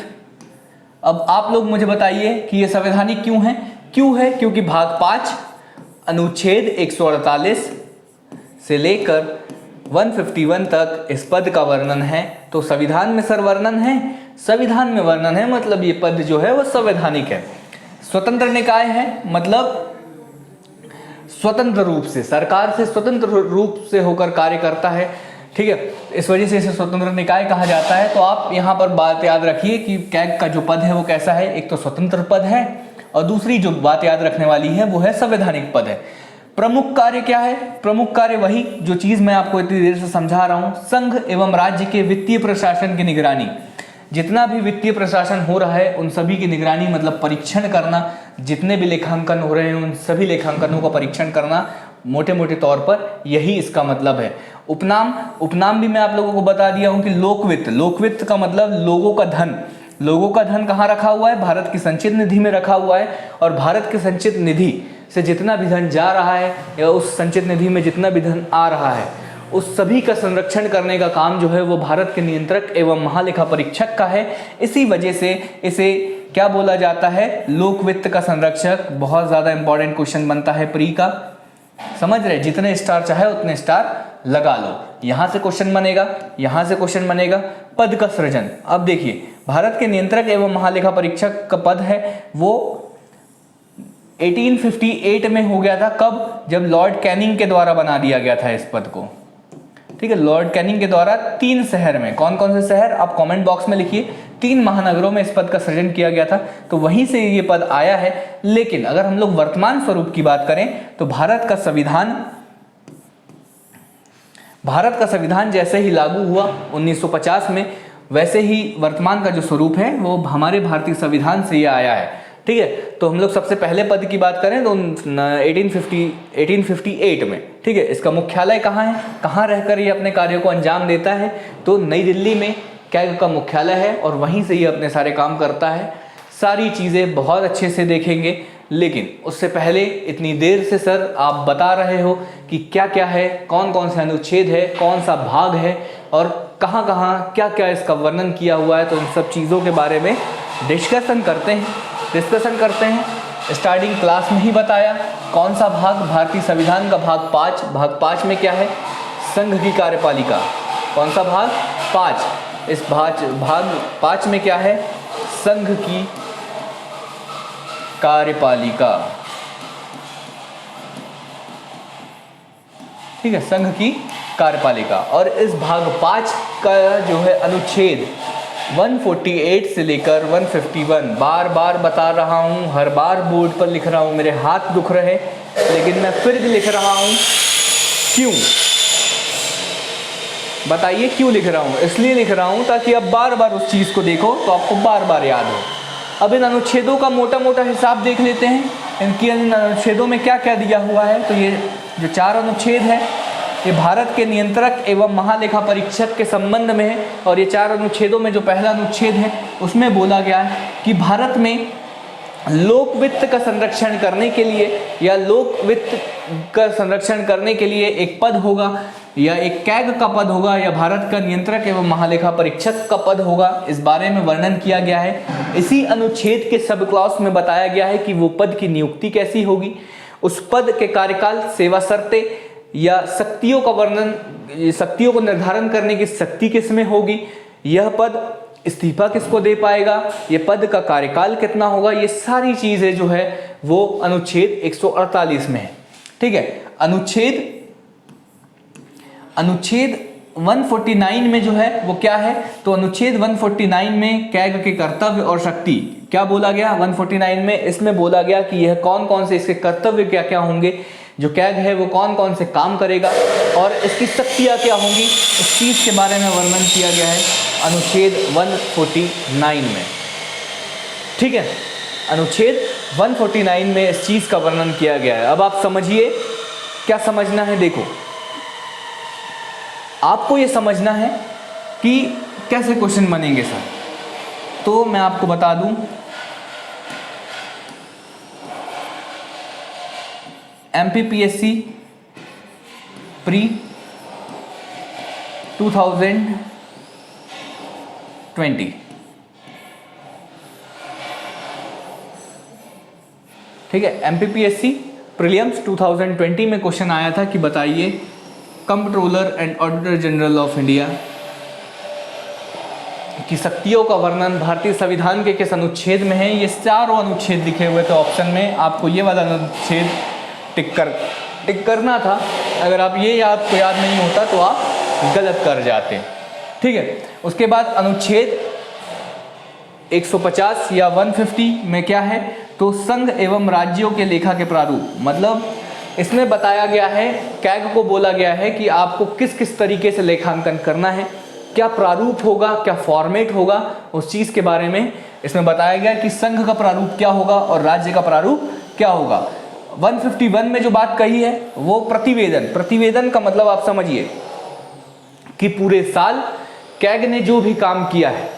अब आप लोग मुझे बताइए कि यह संवैधानिक क्यों है? क्योंकि भाग 5 अनुच्छेद 148 से लेकर 151 तक इस पद का वर्णन है। तो संविधान में सर वर्णन है, संविधान में वर्णन है, मतलब ये पद जो है वो संवैधानिक है। स्वतंत्र निकाय है, मतलब स्वतंत्र रूप से, सरकार से स्वतंत्र रूप से होकर कार्य करता है, ठीक है। इस वजह से इसे स्वतंत्र निकाय कहा जाता है। तो आप यहाँ पर बात याद रखिए कि कैग का जो पद है वो कैसा है, एक तो स्वतंत्र पद है और दूसरी जो बात याद रखने वाली है वो है संवैधानिक पद है। प्रमुख कार्य क्या है? प्रमुख कार्य वही जो चीज मैं आपको इतनी देर से समझा रहा हूं, संघ एवं राज्य के वित्तीय प्रशासन की निगरानी। जितना भी वित्तीय प्रशासन हो रहा है उन सभी की निगरानी मतलब परीक्षण करना, जितने भी लेखांकन हो रहे हैं उन सभी लेखांकनों का परीक्षण करना, मोटे मोटे तौर पर यही इसका मतलब है। उपनाम भी मैं आप लोगों को बता दिया हूं कि लोकवित्त का मतलब लोगों का धन, लोगों का धन कहाँ रखा हुआ है? भारत की संचित निधि में रखा हुआ है, और भारत के संचित निधि से जितना भी धन जा रहा है या उस संचित निधि में जितना भी धन आ रहा है, उस सभी का संरक्षण करने का काम जो है वो भारत के नियंत्रक एवं महालेखा परीक्षक का है। इसी वजह से इसे क्या बोला जाता है? लोक वित्त का संरक्षक। बहुत ज़्यादा इंपॉर्टेंट क्वेश्चन बनता है प्री का, समझ रहे? जितने स्टार चाहे उतने स्टार लगा लो। यहां से क्वेश्चन बनेगा, यहां से क्वेश्चन बनेगा। पद का सृजन, अब देखिए भारत के नियंत्रक एवं महालेखा परीक्षक का पद है वो 1858 में हो गया था। कब? जब लॉर्ड कैनिंग के द्वारा बना दिया गया था इस पद को। ठीक है, लॉर्ड कैनिंग के द्वारा 3 शहर में, कौन कौन से शहर आप कमेंट बॉक्स में लिखिए, 3 महानगरों में इस पद का सृजन किया गया था, तो वहीं से ये पद आया है। लेकिन अगर हम लोग वर्तमान स्वरूप की बात करें तो भारत का संविधान जैसे ही लागू हुआ 1950 में, वैसे ही वर्तमान का जो स्वरूप है वो हमारे भारतीय संविधान से ये आया है। ठीक है, तो हम लोग सबसे पहले पद की बात करें तो 1858 में। ठीक है, इसका मुख्यालय कहाँ है? कहाँ रहकर ये अपने कार्यों को अंजाम देता है? तो नई दिल्ली में कैग का मुख्यालय है और वहीं से ये अपने सारे काम करता है। सारी चीज़ें बहुत अच्छे से देखेंगे, लेकिन उससे पहले इतनी देर से सर आप बता रहे हो कि क्या क्या है, कौन कौन से अनुच्छेद है, कौन सा भाग है और कहाँ कहाँ क्या क्या इसका वर्णन किया हुआ है, तो इन सब चीज़ों के बारे में डिस्कशन करते हैं। स्टार्टिंग क्लास में ही बताया कौन सा भाग? भारतीय संविधान का भाग 5। भाग 5 में क्या है? संघ की कार्यपालिका। कौन सा भाग? 5। इस भाग 5 में क्या है? संघ की कार्यपालिका। ठीक है, संघ की कार्यपालिका। और इस भाग 5 का जो है अनुच्छेद 148 से लेकर 151, बार बार बता रहा हूं, हर बार बोर्ड पर लिख रहा हूं, मेरे हाथ दुख रहे लेकिन मैं फिर भी लिख रहा हूं। क्यों बताइए? क्यों लिख रहा हूं? इसलिए लिख रहा हूं ताकि अब बार बार उस चीज़ को देखो तो आपको बार बार याद हो। अब इन अनुच्छेदों का मोटा मोटा हिसाब देख लेते हैं, इनकी इन अनुच्छेदों में क्या क्या दिया हुआ है। तो ये जो 4 अनुच्छेद है ये भारत के नियंत्रक एवं महालेखा परीक्षक के संबंध में है। और ये 4 अनुच्छेदों में जो पहला अनुच्छेद है उसमें बोला गया है कि भारत में लोक वित्त का संरक्षण करने के लिए या लोक वित्त का संरक्षण करने के लिए एक पद होगा या एक कैग का पद होगा या भारत का नियंत्रक एवं महालेखा परीक्षक का पद होगा। इस बारे में वर्णन किया गया है। इसी अनुच्छेद के सब क्लॉज में बताया गया है कि वो पद की नियुक्ति कैसी होगी, उस पद के कार्यकाल, सेवा शर्तें या शक्तियों का वर्णन, शक्तियों को निर्धारण करने की शक्ति किसमें होगी, यह पद इस्तीफा किसको दे पाएगा, ये पद का कार्यकाल कितना होगा, ये सारी चीजें जो है वो अनुच्छेद 148 में है। ठीक है, अनुच्छेद 149 में जो है वो क्या है? तो अनुच्छेद 149 में कैग के कर्तव्य और शक्ति क्या बोला गया? 149 में इसमें बोला गया कि यह कौन कौन से इसके कर्तव्य क्या क्या होंगे, जो कैग है वो कौन कौन से काम करेगा और इसकी शक्तियाँ क्या होंगी, इस चीज़ के बारे में वर्णन किया गया है अनुच्छेद 149 में। ठीक है, अनुच्छेद 149 में इस चीज़ का वर्णन किया गया है। अब आप समझिए, क्या समझना है? देखो, आपको ये समझना है कि कैसे क्वेश्चन बनेंगे सर। तो मैं आपको बता दूं, MPPSC प्री 2020, ठीक है, MPPSC प्रीलिम्स 2020 में क्वेश्चन आया था कि बताइए comptroller and auditor general of India की शक्तियों का वर्णन भारतीय संविधान के किस अनुच्छेद में है। ये चारों अनुच्छेद लिखे हुए थे ऑप्शन में, आपको ये वाला अनुच्छेद टिक करना था। अगर आप ये आपको याद नहीं होता तो आप गलत कर जाते। ठीक है, उसके बाद अनुच्छेद 150 या 150 में क्या है? तो संघ एवं राज्यों के लेखा के प्रारूप, मतलब इसमें बताया गया है, कैग को बोला गया है कि आपको किस किस तरीके से लेखांकन करना है, क्या प्रारूप होगा, क्या फॉर्मेट होगा, उस चीज़ के बारे में इसमें बताया गया कि संघ का प्रारूप क्या होगा और राज्य का प्रारूप क्या होगा। 151 में जो बात कही है वो प्रतिवेदन का मतलब आप समझिए कि पूरे साल कैग ने जो भी काम किया है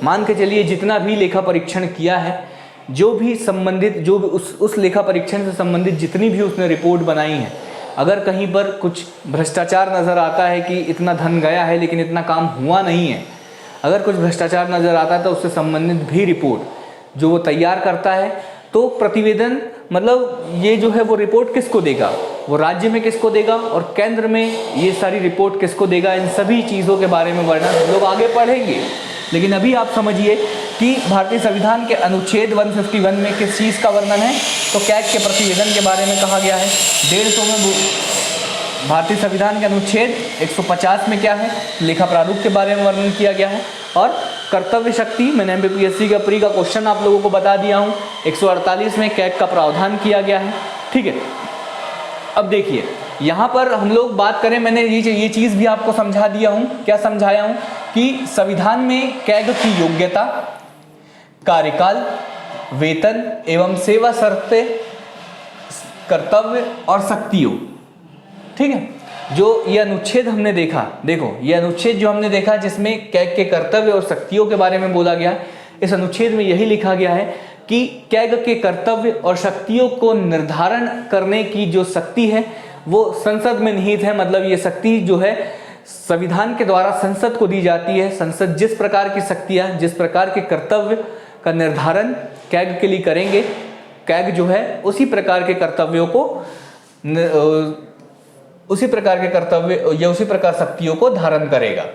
मान के चलिए जितना भी लेखा परीक्षण किया है, जो भी संबंधित, जो भी उस लेखा परीक्षण से संबंधित जितनी भी उसने रिपोर्ट बनाई है, अगर कहीं पर कुछ भ्रष्टाचार नज़र आता है कि इतना धन गया है लेकिन इतना काम हुआ नहीं है, अगर कुछ भ्रष्टाचार नज़र आता है तो उससे संबंधित भी रिपोर्ट जो वो तैयार करता है, तो प्रतिवेदन मतलब ये जो है वो रिपोर्ट किसको देगा, वो राज्य में किसको देगा और केंद्र में ये सारी रिपोर्ट किसको देगा, इन सभी चीज़ों के बारे में वर्णन हम लोग आगे पढ़ेंगे। लेकिन अभी आप समझिए कि भारतीय संविधान के अनुच्छेद 151 में किस चीज़ का वर्णन है, तो कैग के प्रतिवेदन के बारे में कहा गया है। 150 में भारतीय संविधान के अनुच्छेद 150 में क्या है, लेखा प्रारूप के बारे में वर्णन किया गया है। और कर्तव्य शक्ति, मैंने एमपीपीएससी का प्री का क्वेश्चन आप लोगों को बता दिया हूँ, 148 में कैग का प्रावधान किया गया है। ठीक है, अब देखिए यहाँ पर हम लोग बात करें, मैंने ये चीज़ भी आपको समझा दिया हूँ, क्या समझाया हूँ कि संविधान में कैग की योग्यता, कार्यकाल, वेतन एवं सेवा शर्तें, कर्तव्य और शक्तियों, ठीक है, जो ये अनुच्छेद हमने देखा, देखो ये अनुच्छेद जो हमने देखा जिसमें कैग के कर्तव्य और शक्तियों के बारे में बोला गया, इस अनुच्छेद में यही लिखा गया है कि कैग के कर्तव्य और शक्तियों को निर्धारण करने की जो शक्ति है वो संसद में निहित है। मतलब ये शक्ति जो है संविधान के द्वारा संसद को दी जाती है। संसद जिस प्रकार की शक्तियाँ, जिस प्रकार के कर्तव्य का निर्धारण कैग के लिए करेंगे, कैग जो है उसी प्रकार के कर्तव्यों को, उसी प्रकार के कर्तव्य या उसी प्रकार शक्तियों को धारण करेगा।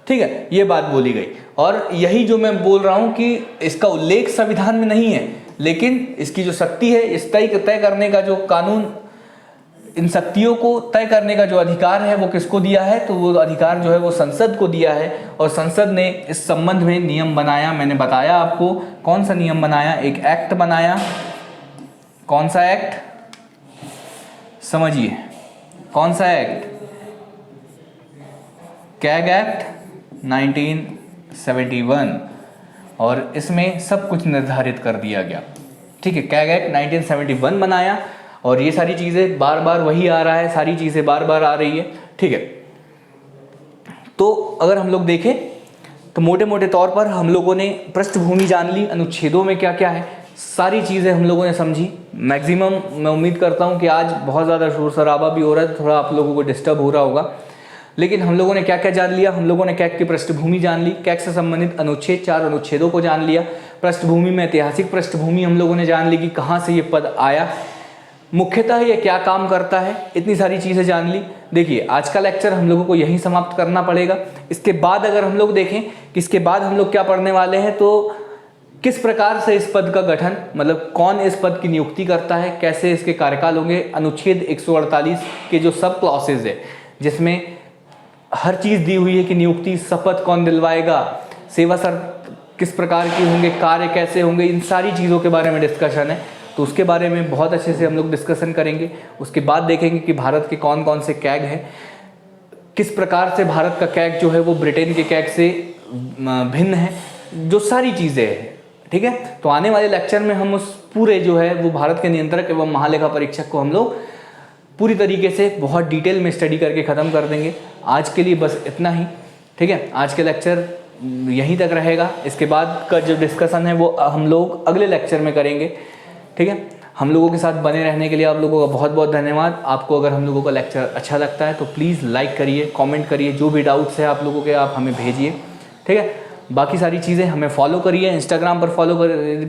ठीक है, ये बात बोली गई। और यही जो मैं बोल रहा हूं कि इसका उल्लेख संविधान में नहीं है, लेकिन इसकी जो शक्ति है, इस तय करने का जो कानून, इन शक्तियों को तय करने का जो अधिकार है वो किसको दिया है, तो वो अधिकार जो है वो संसद को दिया है। और संसद ने इस संबंध में नियम बनाया, मैंने बताया आपको कौन सा नियम बनाया, एक एक्ट बनाया। कौन सा एक्ट, समझिए कौन सा एक्ट, कैग एक्ट 1971, और इसमें सब कुछ निर्धारित कर दिया गया। ठीक है, कैग एक्ट 1971 बनाया, और ये सारी चीज़ें बार बार वही आ रहा है, सारी चीज़ें बार बार आ रही है। ठीक है, तो अगर हम लोग देखें तो मोटे मोटे तौर पर हम लोगों ने पृष्ठभूमि जान ली, अनुच्छेदों में क्या क्या है, सारी चीज़ें हम लोगों ने समझी। मैक्सिमम मैं उम्मीद करता हूँ कि आज बहुत ज़्यादा शोर शराबा भी हो रहा है, थोड़ा आप लोगों को डिस्टर्ब हो रहा होगा, लेकिन हम लोगों ने क्या क्या जान लिया, हम लोगों ने कैग की पृष्ठभूमि जान ली, कैग से संबंधित अनुच्छेद, 4 अनुच्छेदों को जान लिया। पृष्ठभूमि में ऐतिहासिक पृष्ठभूमि हम लोगों ने जान ली कि कहाँ से ये पद आया, मुख्यतः ये क्या काम करता है, इतनी सारी चीज़ें जान ली। देखिए आज का लेक्चर हम लोगों को यहीं समाप्त करना पड़ेगा। इसके बाद अगर हम लोग देखें कि इसके बाद हम लोग क्या पढ़ने वाले हैं, तो किस प्रकार से इस पद का गठन, मतलब कौन इस पद की नियुक्ति करता है, कैसे इसके कार्यकाल होंगे, अनुच्छेद 148 के जो सब क्लॉसेज है जिसमें हर चीज़ दी हुई है कि नियुक्ति, शपथ कौन दिलवाएगा, सेवा शर्त किस प्रकार की होंगे, कार्य कैसे होंगे, इन सारी चीज़ों के बारे में डिस्कशन है। तो उसके बारे में बहुत अच्छे से हम लोग डिस्कशन करेंगे। उसके बाद देखेंगे कि भारत के कौन कौन से कैग हैं, किस प्रकार से भारत का कैग जो है वो ब्रिटेन के कैग से भिन्न है, जो सारी चीज़ें हैं। ठीक है, तो आने वाले लेक्चर में हम उस पूरे जो है वो भारत के नियंत्रक एवं महालेखा परीक्षक को हम लोग पूरी तरीके से बहुत डिटेल में स्टडी करके ख़त्म कर देंगे। आज के लिए बस इतना ही। ठीक है, आज के लेक्चर यहीं तक रहेगा। इसके बाद का जो डिस्कशन है वो हम लोग अगले लेक्चर में करेंगे। ठीक है, हम लोगों के साथ बने रहने के लिए आप लोगों का बहुत बहुत धन्यवाद। आपको अगर हम लोगों का लेक्चर अच्छा लगता है तो प्लीज़ लाइक करिए, कमेंट करिए, जो भी डाउट्स है आप लोगों के आप हमें भेजिए। ठीक है, बाकी सारी चीज़ें हमें फॉलो करिए, इंस्टाग्राम पर फॉलो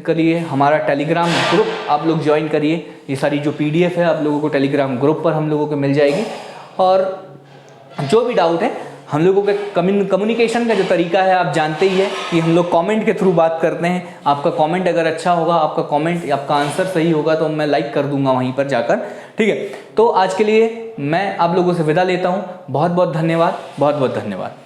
करिए, हमारा टेलीग्राम ग्रुप आप लोग ज्वाइन करिए। ये सारी जो PDF है आप लोगों को टेलीग्राम ग्रुप पर हम लोगों को मिल जाएगी। और जो भी डाउट है, हम लोगों के कम्युनिकेशन का जो तरीका है आप जानते ही है कि हम लोग कमेंट के थ्रू बात करते हैं। आपका कमेंट अगर अच्छा होगा, आपका कमेंट, आपका आंसर सही होगा तो मैं लाइक कर दूंगा वहीं पर जाकर। ठीक है, तो आज के लिए मैं आप लोगों से विदा लेता हूँ। बहुत बहुत धन्यवाद, बहुत बहुत धन्यवाद।